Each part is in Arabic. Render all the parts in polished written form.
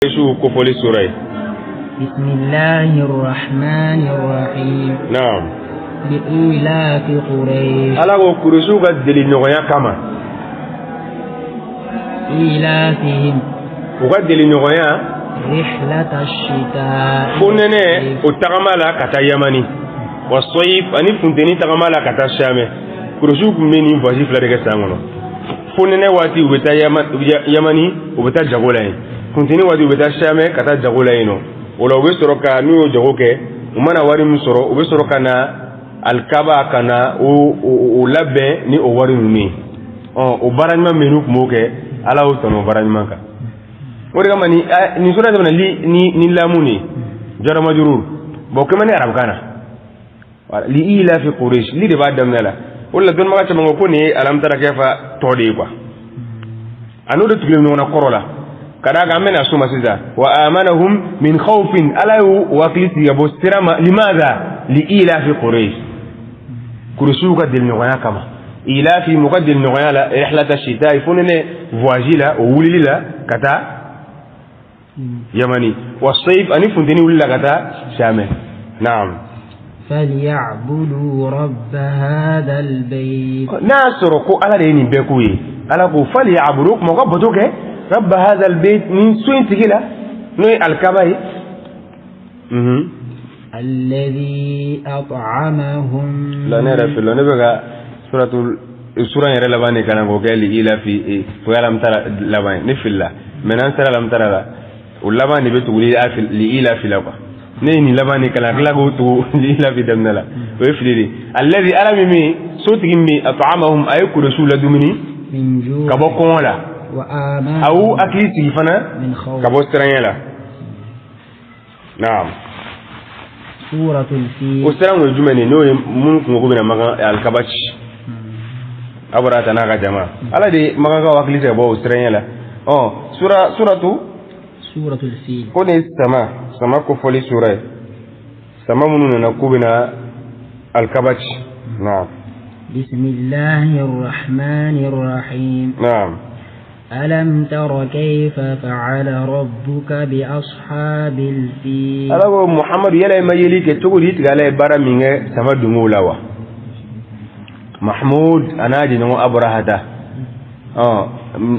بسم الله الرحمن الرحيم. نعم. لإيلاف قريش. على قريش قد لنغيا كما. إيلافهم. وقد لنغيا. رحلة الشتاء. فنني وتغمالا كتا يمني. والصيف أني فنتني تغمالا كتا شامي. قريش مني فاجي فلادك سامونو. فنني واتي وبتا يمني وبتا جاغولاين. kuntini wadi ubeta shame kata jagula ino wala ube soroka niyo jagoke umana wari musoro ube soroka na alkaba kana o labbe ni o wari nuni o baranima menu kumoke ala o tono baranima ka wori kama ni sura de ni lamuni jara majrur bo kama ni arab kana wala li ila fi quraish li de badam nala wala don maga chama ko ni alam tara kefa tode kwa anu de tugem no na korola كذا عملنا شو مسجدا وآمنهم من خوف ألا وقلت يبصرما لماذا لإيلاف قريش كرسو قد النغيا كما إيلاف مقد النغيا رحلة الشتاء فنن فواجيلا ووليلا كتا يمني والصيف أني فنتني وليلا كتا شامل. نعم. فليعبدوا رب هذا البيت. ناصركو على ريني بكوي على كو فليعبدوك مقبضوك رب هذا البيت من سوين تقيلة نوي الكباي الذي أطعمهم. لا نرى في الله نبغى سورة يرى لباني كان قال إلى في فلم ترى لباني نفلا من أنت لم ترى لا واللباني بتقولي لإلى في لبا نيني لباني كان لقوا تو لإلى في دمنا لا ويفلي الذي ألم مي صوت مي أطعمهم أيكل رسول دمني من جوع كبقون لا أو أكيد تجيفنا كبوسترين لا. نعم. سورة الفيل. وسترين الجمل نوي ممكن نقول مع الكبش. أبراتنا كجماعة. على دي مع كواكلي تبوا وسترين لا. سورة الفيل. كوني سما كفولي سورة. سما منو نكوبنا الكبش. نعم. بسم الله الرحمن الرحيم. نعم. ألم تر كيف فعل ربك بأصحاب الفيل. ألو محمد يلا ما يليك تقول يتقال برا مينه سما دمولاوا محمود أنا جنو أبرهدا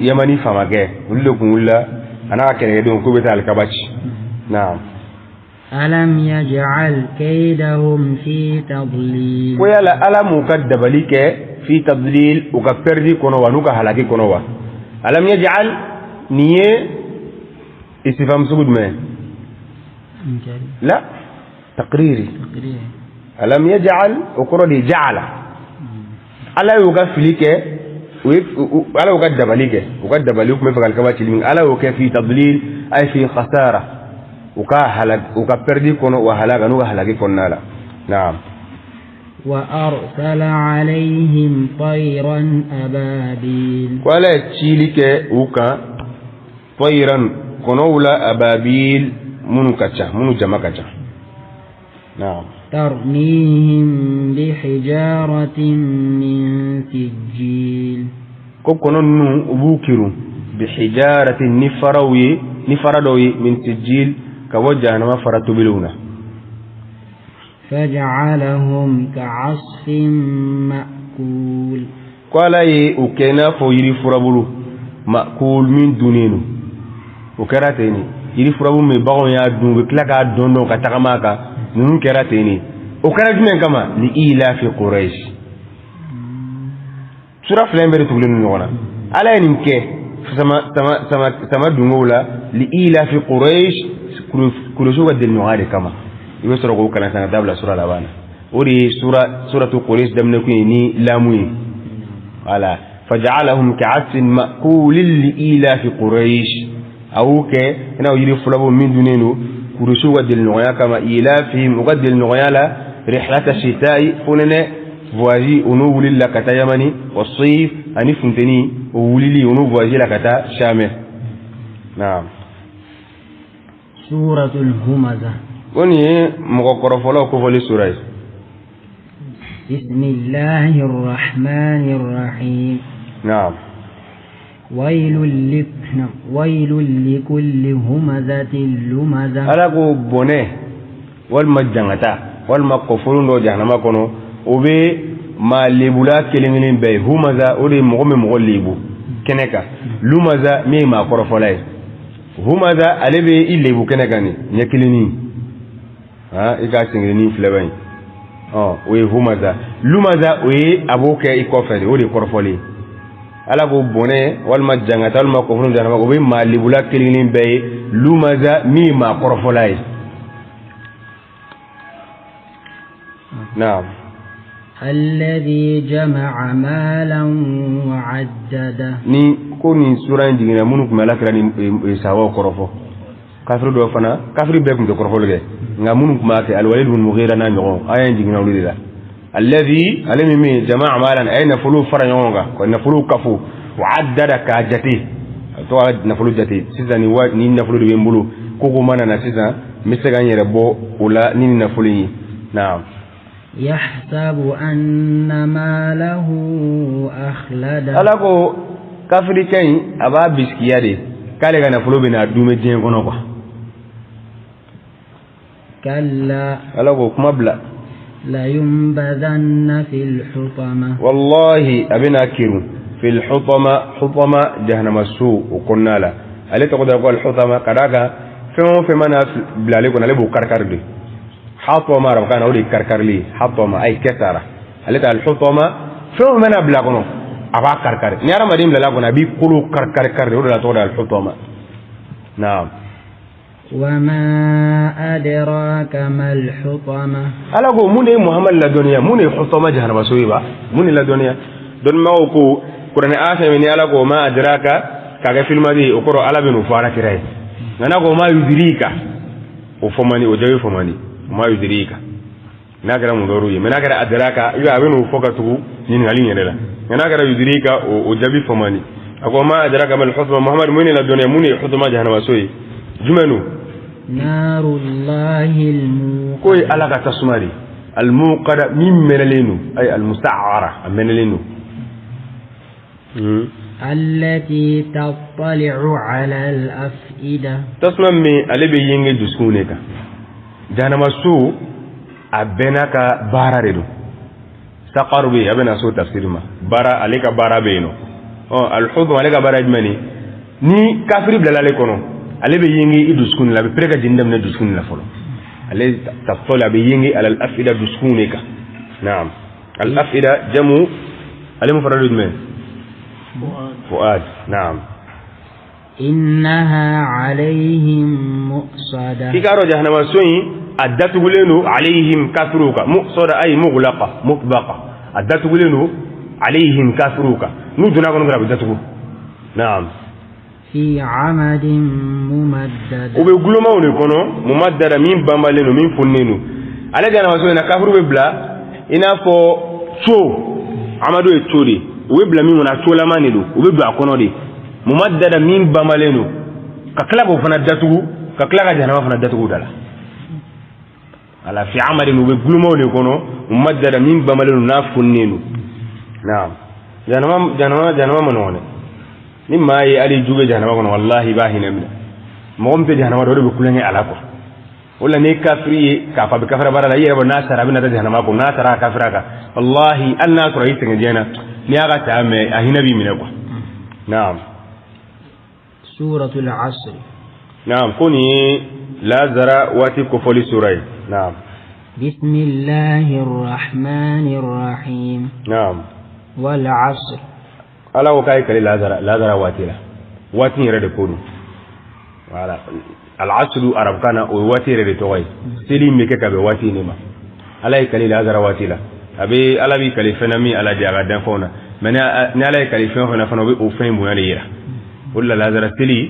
يمني فماكه ولكم ولا أنا كردون كوبتا الكبش. نعم. ألم يجعل كيدهم في تضليل. ويلا ألم مكدب لك في تضليل وكبردي كنوا ونوك هلاكي كنوا ألم يجعل نية استفهام سبب ما لا تقريري ألم يجعل وقرأ جعل ألا يوقف لك ألا يقدم لك وقدم لك ما فعل كما تلمين ألا يوقف في تضليل أي في خسارة وكبردي كنا وهلاك نوهلاك كنا لا. نعم. وأرسل عليهم طيرا أبابيل. ولا تشيلك وكا طيرا كنولا أبابيل منو جمكتا. نعم. ترميهم بحجارة من سجيل. كوكونو بوكرو بحجارة نفردوي من سجيل كوجه ما فرتو بلونا. فجعلهم كعصف مأكول. قال وكنا فويري فرابلو مأكول من دونينو وكراتيني يري فرابو مي باغون يا دون بكلاكا دوندو كاتاكاماكا نون كراتيني وكرات من كما لإيلا في قريش. سورة فلان تقولون نونا على نمكه سما دونولا لإيلا في قريش كرشو قد النواري كما يوسر قو كان سنة دابلا سورة لبانا وري سورة قريش دمنكوين ني لاموين على فجعلهم كعصف مأكول لإيلا في قريش أو كي هنا يري فلابو من دونينو كرشو قد النويا كما إيلا فيهم وقد النويا لا رحلة الشتاء فننا فواجي ونو ولي لكتا يمني والصيف أني فنتني وولي ونو فواجي لكتا شامل. نعم. سورة الهمزة. وني مقرر فلو كفولي سورة. بسم الله الرحمن الرحيم. نعم. ويل لكل همزة لمزة ala ko bone walma jangata walma kofurun do jahanama kono o be ma lebula kelengelen be humaza o de mo lebu keneka lumaza mi ma korofolay humaza ale be ilebu keneka ni nyekilini ika singini flebay o e humaza lumaza o e aboke ikofele o de korofoli ala ko bone walma jangata walma kofurun jahanama o be ma lebula kelengelen be lumaza mi ma korfolay naam الذي جمع مالا وعدده ni ko ni sura indigina munu kuma la kira ni sawa korofo kafir do fana kafir be kum do korofo lege nga munu kuma ke alwalid bin mughira na nyogo aya indigina ulila alladhi alimi mi jama'a malan ayna fulu faranyonga ko na fulu kafu wa'addada ka jati to na fulu jati sizani wa ni na fulu be mbulu ko ko mana na siza misega nyere bo ula ni na fulu yi naam يحسب أن ماله أخلده alako kafiri kai aba biskiyade kale kana fulo bina dume jeng kono kwa كلا alako kuma bla لينبذن في الحطمة wallahi abina kiru fil hutama jahannama su ukunala alita qadar qal hutama kadaka fe mana blale ko nalebu karkarde حطمة ربنا أولي كركرلي حطمة أي كسرة هل تعال الحطمة شو من أبلغ كنو أبا كركر نيارا ما ديم للاقنا بي كلو كركر ولا تقول الحطمة نعم وما أدراك ما الحطمة ألا قو موني محمد لدنيا موني حطمة جهنم سويبا موني لدنيا دون ما أكو كرني آسف مني ألا قو ما أدراك كاكا فيلم دي أكرو ألا بنو فارك راي أنا قو ما يدريك وفماني وجاي فماني ما يدريك ناكرا مدوروي مناكرا أدراك يا أبنو فوكتو نينغالين يلا مناكرا يدريك وجابي فماني أقول ما أدراك ما الحطمة محمد موني لدنيا موني حطمة جهنم سوي جمنو نار الله الموقدة كوي ألاك تسماري الموقدة من منلينو أي المستعارة منلينو التي تطلع على الأفئدة تسمى من ألبي ينجي دسكونيكا جهنم سو أبناك بارا ردو سقر بي أبنا سو تفسير ما بارا عليك بارا بينو الحضن عليك بارا جماني ni kafiri bila lale kono ale be yengi iduskun la be prega jindam na duskun la folo ale taftola be yengi ala al afida duskunika naam al afida jamu ale mufradud men fuad naam إنها عليهم مؤصدة كيكارو جهنم سوي أدتغلينو عليهم كافروكا مؤصدة أي مغلقة مطبقة أدتغلينو عليهم كافروكا نودنا كنو غراب أدتغل نعم في عمد ممدد وبيقولوا ما ونكونو ممدد من بامبالينو من فنينو على جهنم سوي نكافرو ببلا إنا فو شو عمدو يتشوري وبلا مين ونشولا مانيلو وبيبلا كونو دي mumaddada min bamalenu kakla ko fana datugu kakla ga jahannama fana datugu dala ala fi amalin be gulumo ne kono mumaddada min bamalenu na funnenu naam jahannama manone ni mai ali juge jahannama kono wallahi bahina min mo gomte jahannama do be kulengi ala ko wala ne kafiri ka fa be kafara bara la yeba nasara bin da jahannama ko nasara kafira ka wallahi anna to rayi tengena ni aga ta me ahinabi min ko naam سورة العصر نعم كوني لا زرا واتي كفولي سوري نعم بسم الله الرحمن الرحيم نعم والعصر ألا وكاي كلي لا زرا واتي لا واتي يرد كونو ولا العصر عرب كان واتي يرد توي سليم ميكا بواتي نما ألا كلي لا زرا واتي لا أبي ألا بي كلي فنامي ألا جاغا دفونا من ألا كلي فنامي فنو بي أوفين بونا ليرا ولا لازر سلي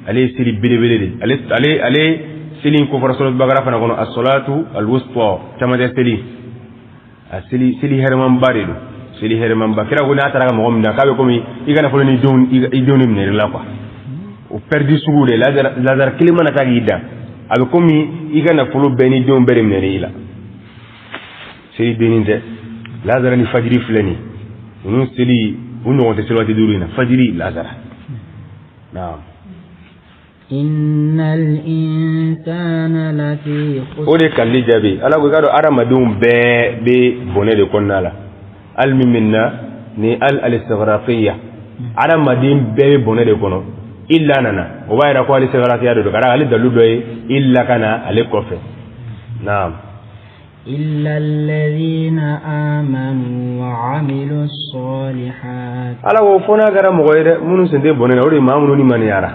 عليه سلي بلي بلي عليه سلي كفر صلاة بقرة فنقول الصلاة الوسطى كما ده سلي هرمان باردو سلي هرمان بكرة قلنا ترى مقام ده كابكمي إيجانا فلان يدون من اللاقة وبردي سوره لازر كلمة نتاعيدا أبكمي إيجانا فلو بني دون بري من الإله سلي بينين ده لازر نفجري فلاني ونو سلي ونو تسلوات دورينا فجري لازر نعم إن الإنسان لفي خسر ولي كان لي جابي ألا قالوا أرى مدوم بي بني لكنا لا الممنا ني الاستغراقية أرى مدين بي بني لكنا إلا ننا وبايرا قوى الاستغراقية دو كرا علي دلو دوي إلا كان علي كوفي نعم إلا الذين آمنوا وعملوا الصالحات ألا وفونا كرا مغير منو سنتي بني أولي ما منو نمان يارا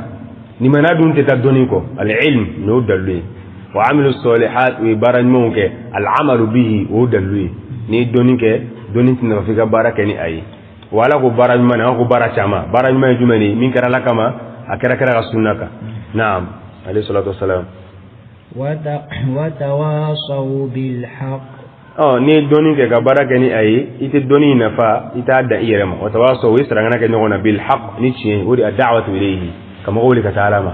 نمان دون تتدونيكو العلم نو دلوي وعملوا الصالحات وبارن مونك العمل به ودلوي ني دونيك دوني تنفيك باركني أي ولا كو بارن من أو كو بارشاما بارن ما يجمعني من كرا لكما أكرا كرا سنك نعم عليه الصلاة والسلام وتواصوا بالحق ني دونيك كباركني أي يتدوني نفا يتعدى إيرما وتواصوا ويسرعنا كنقولنا بالحق نيتشين ودي الدعوة إليه كما قولك تعالى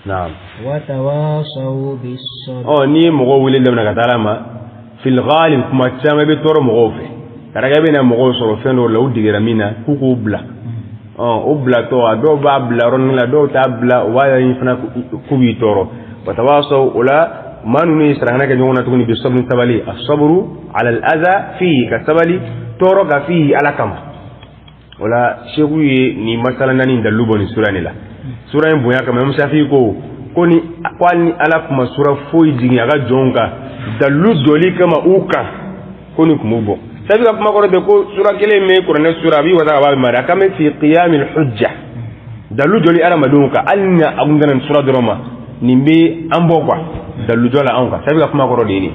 نعم وتواصوا بالصبر ني مغول لنا تعالى في الغالب كما تسمى بتور مغوفه كرغبنا مغول صرفين ولا ودي رمينا كوكو بلا اوبلا تو دو بابلا رون لا دو تابلا ولا يفنا كوبي تورو وتواصوا ولا ما نني سرنا كنونا تكوني بالصبر تبالي الصبر على الاذى فيه كتبالي تورو فيه على كما ولا شيخوي ni masala nani ndalubo ni sura nila sura mbuya kama msafi ko koni kwani ala kuma sura foi jingi aga jonga daludoli kama uka koni kumubo sabi ka kuma ko de ko sura kele me qur'an sura bi wada ba mara kama fi qiyam al hujja daludoli ala madunka alna agundan sura droma nimbe ambo kwa daludola anka sabi ka kuma ko de ni